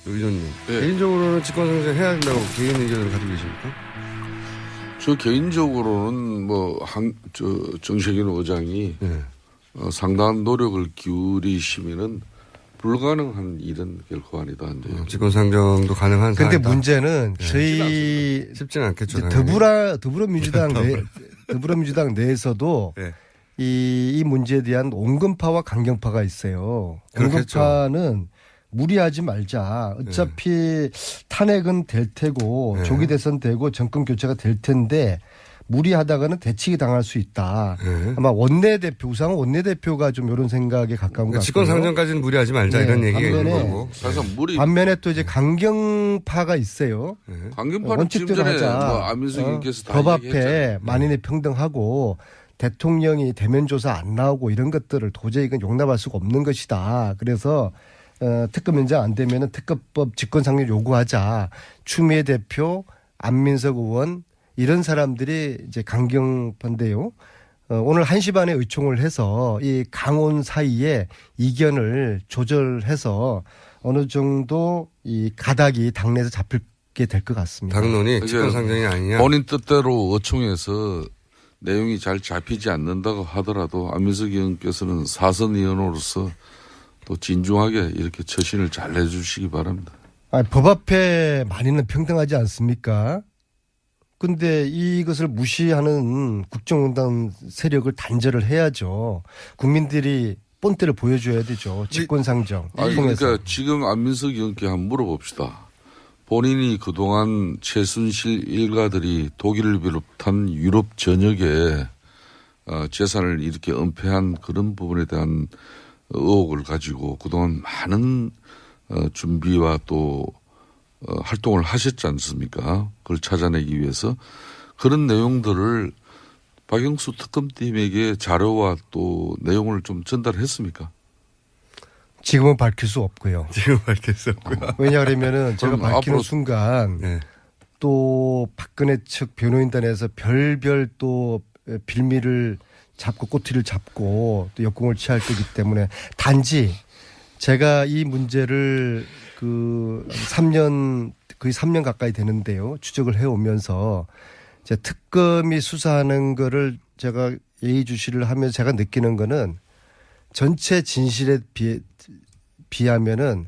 의원님. 네. 개인적으로는 직권상정 해야 된다고 개인 의견을 가지고 계십니까? 저 개인적으로는 정세균 의장이 네. 상당한 노력을 기울이시면은 불가능한 일은 결코 아니다. 직권상정도 가능한 근데 사안이다. 문제는 네. 저희 쉽지는 않겠죠. 더불어민주당 내에서도 네. 이 문제에 대한 온건파와 강경파가 있어요. 그렇겠죠. 온건파는 무리하지 말자. 어차피 탄핵은 될 테고 네. 조기 대선 되고 정권 교체가 될 텐데 무리하다가는 대치기 당할 수 있다. 네. 아마 우상호 원내대표가 좀 이런 생각에 가까운 것 같아요. 직권상정까지는 무리하지 말자 네. 이런 얘기가 있는 반면에 거고. 사실 반면에 또 이제 강경파가 있어요. 네. 강경파는 지금 전에 안민석 의원께서 다 법 앞에 얘기했잖아요. 만인의 평등하고 대통령이 대면 조사 안 나오고 이런 것들을 도저히 이건 용납할 수가 없는 것이다. 그래서 특검 연장 안 되면은 특검법 직권상정 요구하자. 추미애 대표, 안민석 의원 이런 사람들이 이제 강경파인데요. 오늘 1시 반에 의총을 해서 이 강온 사이에 이견을 조절해서 어느 정도 이 가닥이 당내에서 잡히게 될 것 같습니다. 당론이 직권상정이 아니냐. 본인 뜻대로 의총에서 내용이 잘 잡히지 않는다고 하더라도 안민석 의원께서는 사선 의원으로서 또 진중하게 이렇게 처신을 잘 해주시기 바랍니다. 법 앞에 만인은 평등하지 않습니까? 근데 이것을 무시하는 국정농단 세력을 단절을 해야죠. 국민들이 본때를 보여줘야 되죠. 직권상정 통해서. 그러니까 지금 안민석 의원께 한번 물어봅시다. 본인이 그동안 최순실 일가들이 독일을 비롯한 유럽 전역에 재산을 이렇게 은폐한 그런 부분에 대한 의혹을 가지고 그동안 많은 준비와 또 활동을 하셨지 않습니까? 그걸 찾아내기 위해서 그런 내용들을 박영수 특검팀에게 자료와 또 내용을 좀 전달했습니까? 지금은 밝힐 수 없고요. 지금 밝힐 수 없고요. 왜냐하면은 제가 밝히는 앞으로 순간 네. 또 박근혜 측 변호인단에서 별별 또 빌미를 잡고 꼬투리를 잡고 또 역공을 취할 거기 때문에 단지 제가 이 문제를 거의 3년 가까이 되는데요. 추적을 해오면서 이제 특검이 수사하는 거를 제가 예의주시를 하면서 제가 느끼는 거는 전체 진실에 비하면은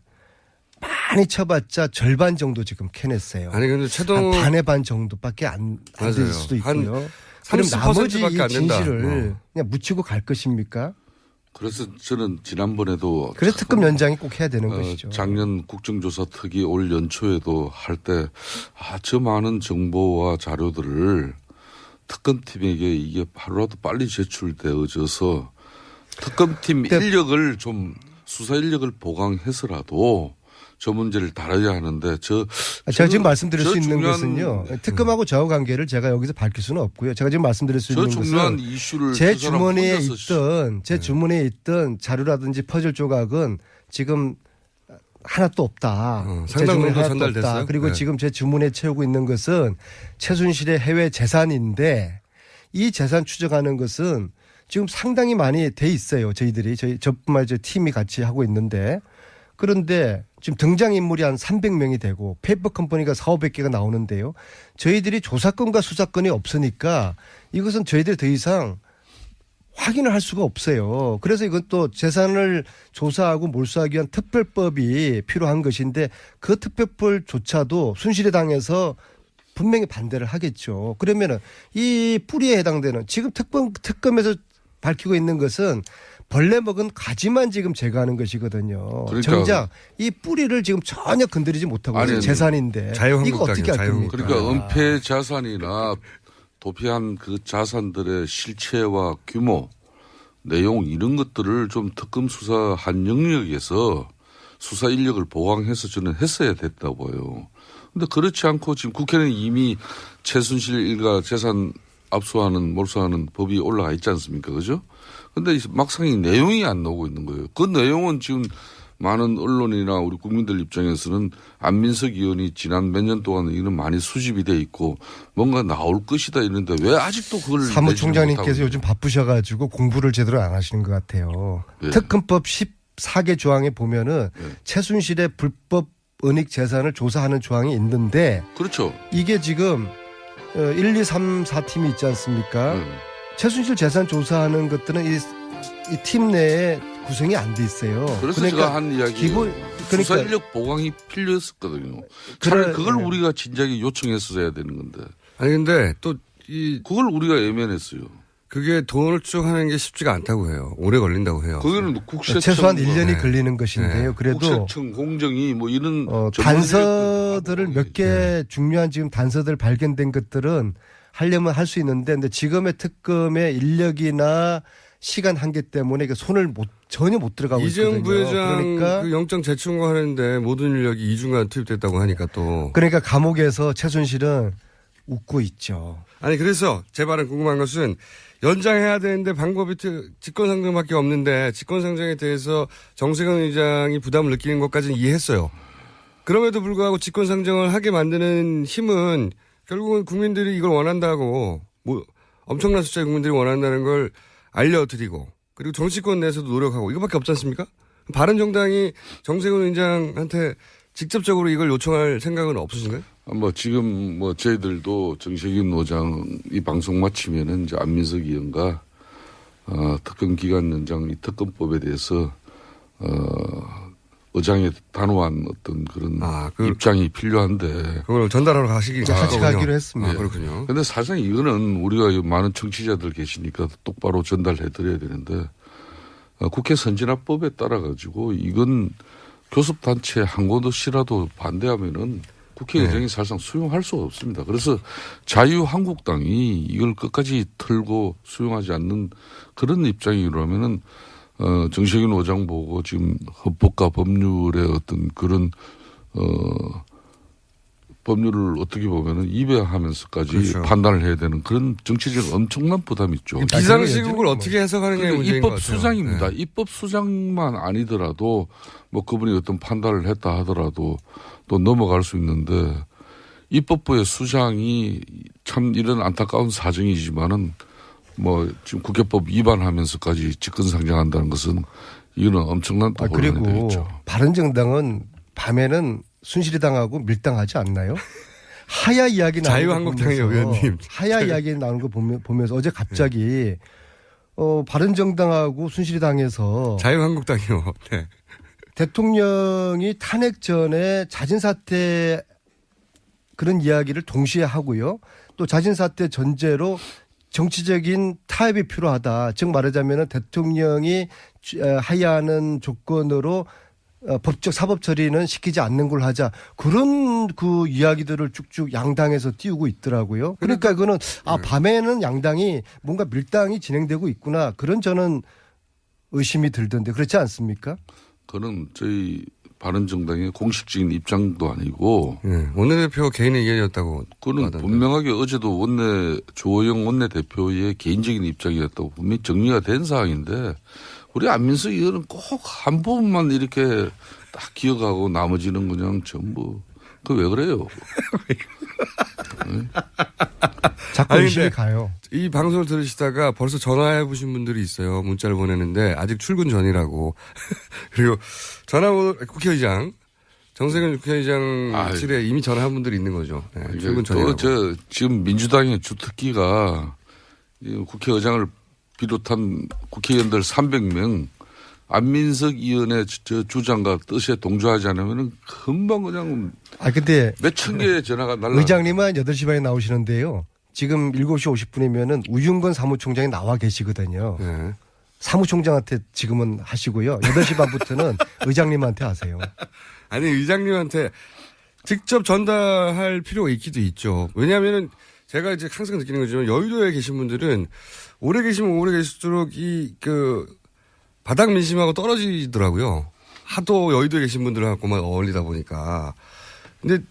많이 쳐봤자 절반 정도 지금 캐냈어요. 아니 근데 한 반의 반 정도밖에 안 될 수도 있고요. 그럼 나머지 이 진실을 그냥 묻히고 갈 것입니까? 그래서 저는 지난번에도 그래서 특검 연장이 꼭 해야 되는 것이죠. 작년 국정조사 특위 올 연초에도 할 때 저 많은 정보와 자료들을 특검팀에게 이게 하루라도 빨리 제출되어져서 특검팀 인력을 좀 수사 인력을 보강해서라도 저 문제를 다뤄야 하는데 제가 지금 말씀드릴 수 있는 것은요. 특검하고 저하고 관계를 제가 여기서 밝힐 수는 없고요. 제가 지금 말씀드릴 수 있는 것은 이슈를 제 주머니에 있던 자료라든지 퍼즐 조각은 지금 하나도 없다. 상당 정도 전달됐어요. 그리고 네. 지금 제 주머니에 채우고 있는 것은 최순실의 해외 재산인데 이 재산 추적하는 것은 지금 상당히 많이 돼 있어요. 저뿐만 아니라 팀이 같이 하고 있는데 그런데 지금 등장인물이 한 300명이 되고 페이퍼 컴퍼니가 4,500개가 나오는데요. 저희들이 조사권과 수사권이 없으니까 이것은 저희들이 더 이상 확인을 할 수가 없어요. 그래서 이건 또 재산을 조사하고 몰수하기 위한 특별법이 필요한 것인데 그 특별법조차도 순실에 당해서 분명히 반대를 하겠죠. 그러면은 이 뿌리에 해당되는 지금 특검에서 밝히고 있는 것은 벌레 먹은 가지만 지금 제거하는 것이거든요. 그러니까 정작 이 뿌리를 지금 전혀 건드리지 못하고 있는 재산인데 이거 어떻게 할 겁니까? 그러니까 은폐 자산이나 도피한 그 자산들의 실체와 규모, 내용 이런 것들을 좀 특검 수사한 영역에서 수사 인력을 보강해서 저는 했어야 됐다고 봐요. 그런데 그렇지 않고 지금 국회는 이미 최순실 일가 재산 압수하는 몰수하는 법이 올라가 있지 않습니까? 그죠? 근데 막상 이 내용이 안 나오고 있는 거예요. 그 내용은 지금 많은 언론이나 우리 국민들 입장에서는 안민석 의원이 지난 몇 년 동안 이런 많이 수집이 돼 있고 뭔가 나올 것이다 이런데 왜 아직도 그걸 사무총장님께서 요즘 바쁘셔가지고 공부를 제대로 안 하시는 것 같아요. 네. 특검법 14개 조항에 보면은 최순실의 불법 은닉 재산을 조사하는 조항이 있는데 그렇죠. 이게 지금 1, 2, 3, 4팀이 있지 않습니까? 최순실 재산 조사하는 것들은 이 팀 내에 구성이 안 돼 있어요. 그래서 제가 한 이야기 수사 그러니까 인력 보강이 필요했었거든요. 차라리 그걸 우리가 진작에 요청했어야 되는 건데. 아니 근데 또 그걸 우리가 애면했어요. 그게 돈을 추적하는 게 쉽지가 않다고 해요. 오래 걸린다고 해요. 거기는 국세청 최소한 1년이 걸리는 것인데요. 그래도 국세청 공정이 뭐 이런 단서들을 몇 개 중요한 지금 단서들 발견된 것들은 하려면 할 수 있는데 근데 지금의 특검의 인력이나 시간 한계 때문에 손을 전혀 못 들어가고 있거든요. 이재용 부회장 그 영장 재청구하는데 모든 인력이 2주간 투입됐다고 하니까 또. 그러니까 감옥에서 최순실은 웃고 있죠. 아니 그래서 제 말은 궁금한 것은 연장해야 되는데 방법이 직권상정밖에 없는데 직권상정에 대해서 정세균 의장이 부담을 느끼는 것까지는 이해했어요. 그럼에도 불구하고 직권상정을 하게 만드는 힘은 결국은 국민들이 이걸 원한다고 뭐 엄청난 숫자의 국민들이 원한다는 걸 알려드리고 그리고 정치권 내에서도 노력하고 이거밖에 없지 않습니까? 바른정당이 정세균 의장한테 직접적으로 이걸 요청할 생각은 없으신가요? 뭐 지금 뭐 저희들도 정세균 의장 이 방송 마치면은 이제 안민석 의원과 특검 기간 연장 이 특검법에 대해서 의장의 단호한 어떤 그런 입장이 필요한데 그걸 전달하러 가시기 같이 가기로 했습니다. 그렇군요. 그런데 사실상 이거는 우리가 많은 청취자들 계시니까 똑바로 전달해 드려야 되는데 국회 선진화법에 따라 가지고 이건 교섭단체 한 곳이라도 반대하면은 국회의장이 사실상 수용할 수가 없습니다. 그래서 자유한국당이 이걸 끝까지 털고 수용하지 않는 그런 입장이라면은 정세균 의장 보고 지금 헌법과 법률의 어떤 그런 법률을 어떻게 보면은 입에하면서까지 그렇죠. 판단을 해야 되는 그런 정치적 엄청난 부담이 있죠. 비상시국을 어떻게 해석하느냐의 문제인 것 같아요. 입법 수장입니다. 네. 입법 수장만 아니더라도 뭐 그분이 어떤 판단을 했다 하더라도 또 넘어갈 수 있는데 입법부의 수장이 참 이런 안타까운 사정이지만은 뭐 지금 국회법 위반하면서까지 직권상정한다는 것은 이거는 엄청난 또 혼란이 그리고 되겠죠. 바른정당은 밤에는 순실이당하고 밀당하지 않나요? 하야 이야기 나오는 자유한국당의 의원님. 하야 이야기 나오는 거 보면서 어제 갑자기 바른정당하고 순실이당에서 자유한국당이요. 네. 대통령이 탄핵 전에 자진사퇴 그런 이야기를 동시에 하고요. 또 자진사퇴 전제로 정치적인 타협이 필요하다. 즉 말하자면 대통령이 하야하는 조건으로 법적 사법 처리는 시키지 않는 걸로 하자. 그런 그 이야기들을 쭉쭉 양당에서 띄우고 있더라고요. 그러니까 그거는 밤에는 양당이 뭔가 밀당이 진행되고 있구나. 그런 저는 의심이 들던데 그렇지 않습니까? 그는 저희 바른정당의 공식적인 입장도 아니고 원내대표 개인의 의견이었다고 그는 하던데. 분명하게 어제도 조호영 원내대표의 개인적인 입장이었다고 분명히 정리가 된 사항인데 우리 안민석 의원은 꼭 한 부분만 이렇게 딱 기억하고 나머지는 그냥 전부 그 왜 그래요? 자꾸 의심이 가요. 이 방송을 들으시다가 벌써 전화해 보신 분들이 있어요. 문자를 보내는데 아직 출근 전이라고. 그리고 전화번호 국회의장 정세균 국회의장실에 이미 전화한 분들이 있는 거죠. 네, 출근 전이라고. 또 지금 민주당의 주특기가 국회의장을 비롯한 국회의원들 300명 안민석 의원의 주장과 뜻에 동조하지 않으면 금방 그냥 근데 몇천 개의 전화가 날라. 의장님은 8시 반에 나오시는데요. 지금 7시 50분이면은 우윤건 사무총장이 나와 계시거든요. 네. 사무총장한테 지금은 하시고요. 8시 반부터는 의장님한테 하세요. 아니 의장님한테 직접 전달할 필요가 있기도 있죠. 왜냐하면은 제가 이제 항상 느끼는 거지만 여의도에 계신 분들은 오래 계시면 오래 계실수록 바닥 민심하고 떨어지더라고요. 하도 여의도에 계신 분들하고만 어울리다 보니까. 근데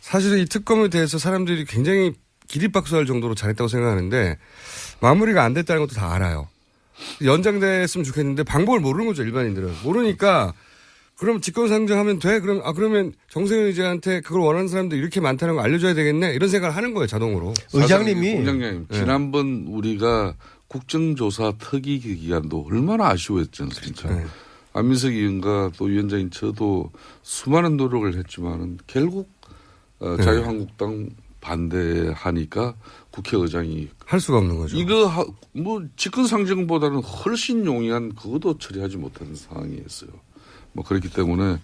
사실은 이 특검에 대해서 사람들이 굉장히 기립박수할 정도로 잘했다고 생각하는데 마무리가 안 됐다는 것도 다 알아요. 연장됐으면 좋겠는데 방법을 모르는 거죠, 일반인들은. 모르니까 그럼 직권상정하면 돼? 그러면 정세균 의장한테 그걸 원하는 사람들 이렇게 많다는 거 알려줘야 되겠네? 이런 생각을 하는 거예요, 자동으로. 의장님이. 공장장님, 지난번 우리가 국정조사 특위 기간도 얼마나 아쉬워했지 않습니까? 안민석 의원과 또 위원장인 저도 수많은 노력을 했지만은 결국 자유한국당 반대하니까 국회의장이 할 수가 없는 거죠. 이거 뭐 직권상정보다는 훨씬 용이한 그것도 처리하지 못하는 상황이었어요. 뭐 그렇기 때문에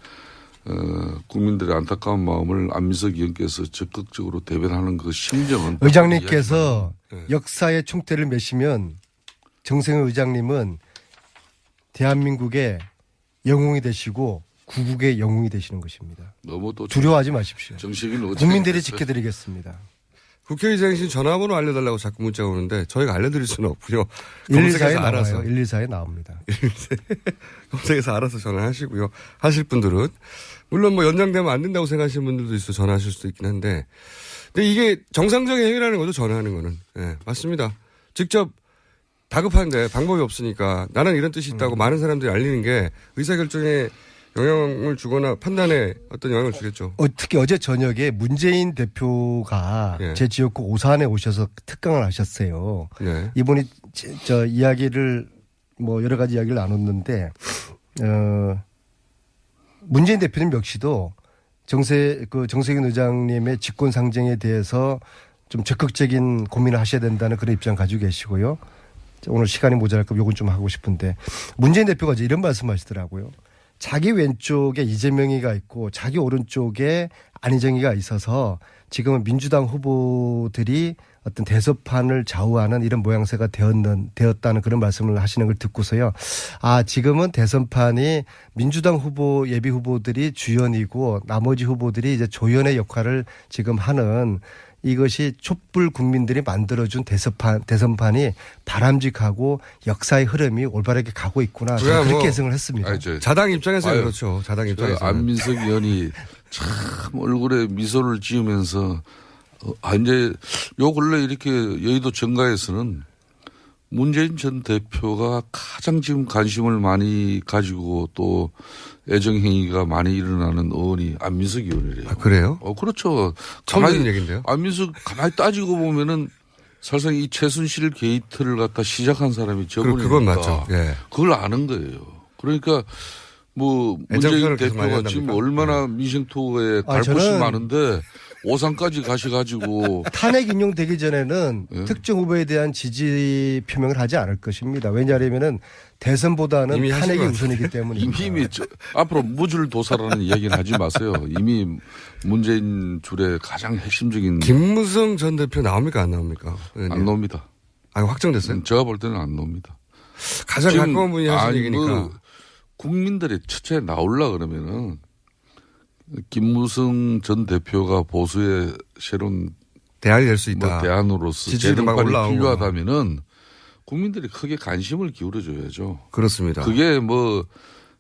국민들의 안타까운 마음을 안민석 의원께서 적극적으로 대변하는 그 심정은 의장님께서 역사의 총대를 메시면 정세균 의장님은 대한민국의 영웅이 되시고 구국의 영웅이 되시는 것입니다. 너무 또 두려워하지 마십시오. 정식인 국민들이 지켜드리겠습니다. 국회의장실 전화번호 알려달라고 자꾸 문자가 오는데 저희가 알려드릴 수는 없고요. 114에 알아서. 나와요. 114에 나옵니다. 검색해서 알아서 전화하시고요. 하실 분들은. 물론 뭐 연장되면 안 된다고 생각하시는 분들도 있어 전화하실 수도 있긴 한데. 근데 이게 정상적인 행위라는 거죠. 전화하는 거는. 네, 맞습니다. 직접 다급한데 방법이 없으니까 나는 이런 뜻이 있다고 많은 사람들이 알리는 게 의사결정에 영향을 주거나 판단에 어떤 영향을 주겠죠. 특히 어제 저녁에 문재인 대표가 예. 제 지역구 오산에 오셔서 특강을 하셨어요. 네. 이분이 저 이야기를 뭐 여러 가지 이야기를 나눴는데 문재인 대표님 역시도 정세균 의장님의 직권 상정에 대해서 좀 적극적인 고민을 하셔야 된다는 그런 입장 가지고 계시고요. 오늘 시간이 모자랄 거면 요건 좀 하고 싶은데 문재인 대표가 이제 이런 말씀하시더라고요. 자기 왼쪽에 이재명이가 있고 자기 오른쪽에 안희정이가 있어서 지금은 민주당 후보들이 어떤 대선판을 좌우하는 이런 모양새가 되었다는 그런 말씀을 하시는 걸 듣고서요. 아, 지금은 대선판이 민주당 후보 예비 후보들이 주연이고 나머지 후보들이 이제 조연의 역할을 지금 하는 이것이 촛불 국민들이 만들어준 대선판이 바람직하고 역사의 흐름이 올바르게 가고 있구나. 저는 그렇게 해석을 했습니다. 자당 입장에서는 그렇죠. 자당 입장에서 안민석 의원이 참 얼굴에 미소를 지으면서 이제 요 근래 이렇게 여의도 정가에서는 문재인 전 대표가 가장 지금 관심을 많이 가지고 또 애정행위가 많이 일어나는 의원이 안민석 의원이래요. 아, 그래요? 그렇죠. 처음 듣는 얘기인데요. 안민석 가만히 따지고 보면은 사실상 이 최순실 게이트를 갖다 시작한 사람이 저분이니까. 그건 맞죠. 예. 그걸 아는 거예요. 그러니까 뭐 문재인 대표가 지금 얼마나 민생투어에 달것이 많은데 오산까지 가셔가지고 탄핵 인용되기 전에는 예? 특정 후보에 대한 지지 표명을 하지 않을 것입니다. 왜냐하면은 대선보다는 탄핵이 우선이기 때문입니다. 이미 앞으로 무줄도사라는 이야기는 하지 마세요. 이미 문재인 줄의 가장 핵심적인 김무성 전 대표 나옵니까 안 나옵니까? 안 나옵니다. 아, 확정됐어요? 제가 볼 때는 안 나옵니다. 가장 가까운 분이 하신 얘기니까. 뭐 국민들이 첫째 나올라 그러면은 김무성 전 대표가 보수의 새로운 대안이 될 수 있다. 뭐 대안으로서 재등판이 필요하다면은 국민들이 크게 관심을 기울여줘야죠. 그렇습니다. 그게 뭐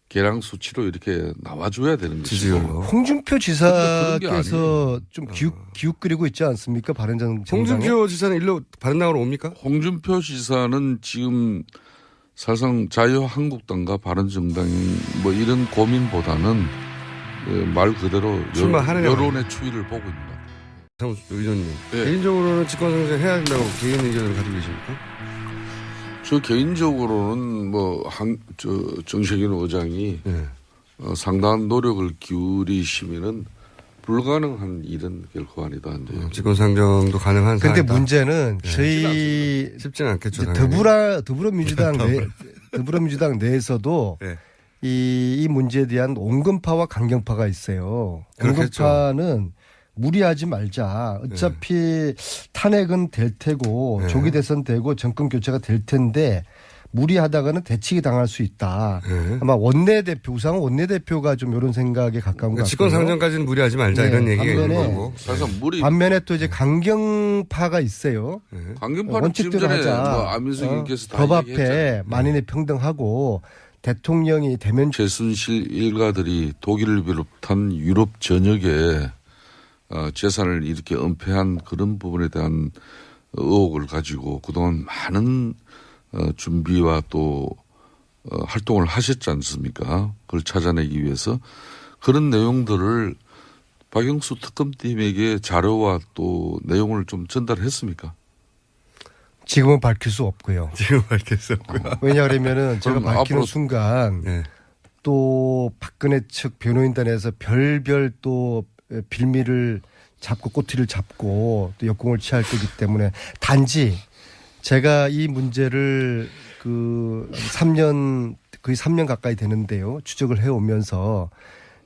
계량 수치로 이렇게 나와줘야 되는 것이고. 홍준표 지사께서 좀 기웃거리고 있지 않습니까? 바른정당에. 홍준표 지사는 일로 바른당으로 옵니까? 홍준표 지사는 지금 사실상 자유한국당과 바른정당 뭐 이런 고민보다는 말 그대로 여론의 추이를 보고 있습니다. 의원님, 네. 개인적으로는 직권상정 해야 된다고 개인 의견을 가지고 계십니까? 저 개인적으로는 뭐 정세균 의장이 네. 상당한 노력을 기울이시면은 불가능한 일은 결코 아니다. 직권상정도 가능한 사안이다. 그런데 문제는 저희 쉽지는 않겠죠. 더불어민주당 내에서도 네. 이 문제에 대한 온건파와 강경파가 있어요. 그렇겠죠. 온건파는 무리하지 말자. 어차피 탄핵은 될 테고 조기 대선 되고 정권 교체가 될 텐데 무리하다가는 대치기 당할 수 있다. 아마 우상호 원내대표가 좀 이런 생각에 가까운 것 같아요. 직권상정까지는 무리하지 말자 이런 얘기가 있는 거고. 반면에 또 이제 강경파가 있어요. 강경파는 지금 전에 안민석 의원께서 다 법 앞에 얘기했잖아요. 만인의 평등하고 대통령이 대면 최순실 일가들이 독일을 비롯한 유럽 전역에 재산을 이렇게 은폐한 그런 부분에 대한 의혹을 가지고 그동안 많은 준비와 또 활동을 하셨지 않습니까? 그걸 찾아내기 위해서 그런 내용들을 박영수 특검팀에게 자료와 또 내용을 좀 전달했습니까? 지금은 밝힐 수 없고요. 지금 밝힐 수 없고요. 왜냐하면은 제가 밝히는 순간 또 박근혜 측 변호인단에서 별별 또 빌미를 잡고 꼬투리를 잡고 또 역공을 취할 거기 때문에 단지 제가 이 문제를 그 3년 거의 3년 가까이 되는데요. 추적을 해오면서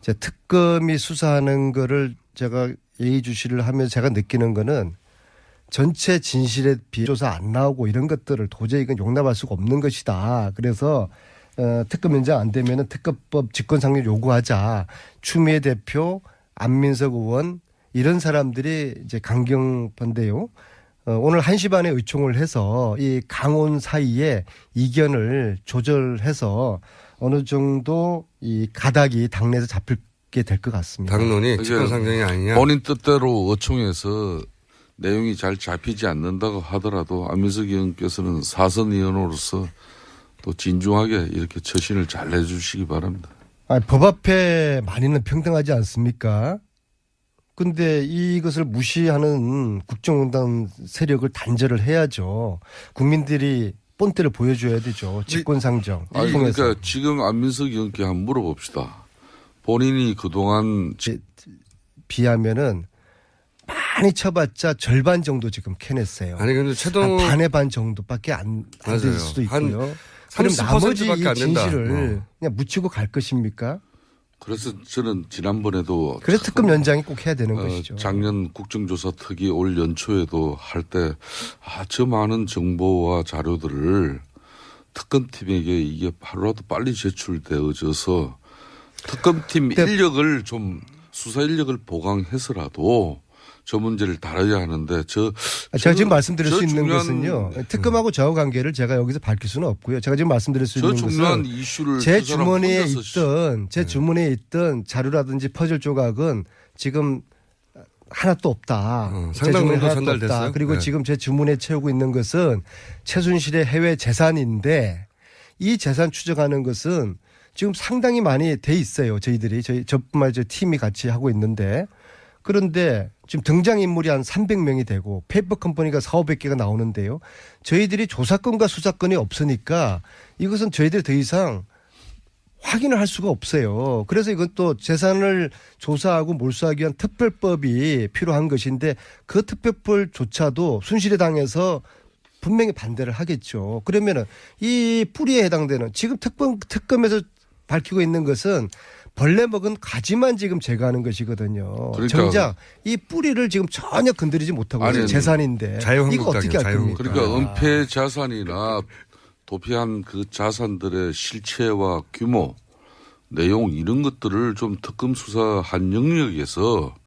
이제 특검이 수사하는 거를 제가 예의주시를 하면서 제가 느끼는 거는 전체 진실에 비조사 안 나오고 이런 것들을 도저히 이건 용납할 수가 없는 것이다. 그래서 특검 연장 안 되면은 특검법 직권상정 요구하자. 추미애 대표, 안민석 의원 이런 사람들이 이제 강경반대요. 오늘 1시 반에 의총을 해서 이 강온 사이에 이견을 조절해서 어느 정도 이 가닥이 당내에서 잡히게 될 것 같습니다. 당론이 직권상정이 아니냐. 본인 뜻대로 의총에서 내용이 잘 잡히지 않는다고 하더라도 안민석 의원께서는 사선 의원으로서 또 진중하게 이렇게 처신을 잘 해주시기 바랍니다. 아니, 법 앞에 만인은 평등하지 않습니까? 근데 이것을 무시하는 국정농단 세력을 단절을 해야죠. 국민들이 본때를 보여줘야 되죠. 직권상정 아니, 통해서. 그러니까 지금 안민석 의원께 한번 물어봅시다. 본인이 그동안 비하면은 많이 쳐봤자 절반 정도 지금 캐냈어요. 아니 근데 최동 한 반의 반 정도밖에 안 될 맞아요. 수도 한 있고요. 그럼 30% 나머지 밖에 이 안 된다. 진실을 그냥 묻히고 갈 것입니까? 그래서 저는 지난번에도 그래서 특검 연장이 꼭 해야 되는 것이죠. 작년 국정조사 특위 올 연초에도 할 때 저 많은 정보와 자료들을 특검팀에게 이게 하루라도 빨리 제출되어져서 특검팀 인력을 좀 수사 인력을 보강해서라도 저 문제를 다뤄야 하는데 제가 지금 말씀드릴 수 있는 것은요. 특검하고 저하 관계를 제가 여기서 밝힐 수는 없고요. 제가 지금 말씀드릴 수 있는 중요한 것은 이슈를 제 그 사람 주머니에 혼자서 있던 주머니에 있던 자료라든지 퍼즐 조각은 지금 하나도 없다. 제 상당 주머니에 정도 하나도 전달됐어요? 없다. 그리고 네. 지금 제 주머니에 채우고 있는 것은 최순실의 해외 재산인데 이 재산 추적하는 것은 지금 상당히 많이 돼 있어요. 저뿐만 아니라 팀이 같이 하고 있는데 그런데 지금 등장인물이 한 300명이 되고 페이퍼 컴퍼니가 4,500개가 나오는데요. 저희들이 조사권과 수사권이 없으니까 이것은 저희들이 더 이상 확인을 할 수가 없어요. 그래서 이건 또 재산을 조사하고 몰수하기 위한 특별법이 필요한 것인데 그 특별법조차도 순실에 분명히 반대를 하겠죠. 그러면은 이 뿌리에 해당되는 지금 특검에서 밝히고 있는 것은 벌레 먹은 가지만 지금 제거하는 것이거든요. 그러니까 정작 이 뿌리를 지금 전혀 건드리지 못하고 있는 재산인데 이거 어떻게 할 겁니까? 그러니까 은폐 자산이나 도피한 그 자산들의 실체와 규모, 내용 이런 것들을 좀 특검 수사한 영역에서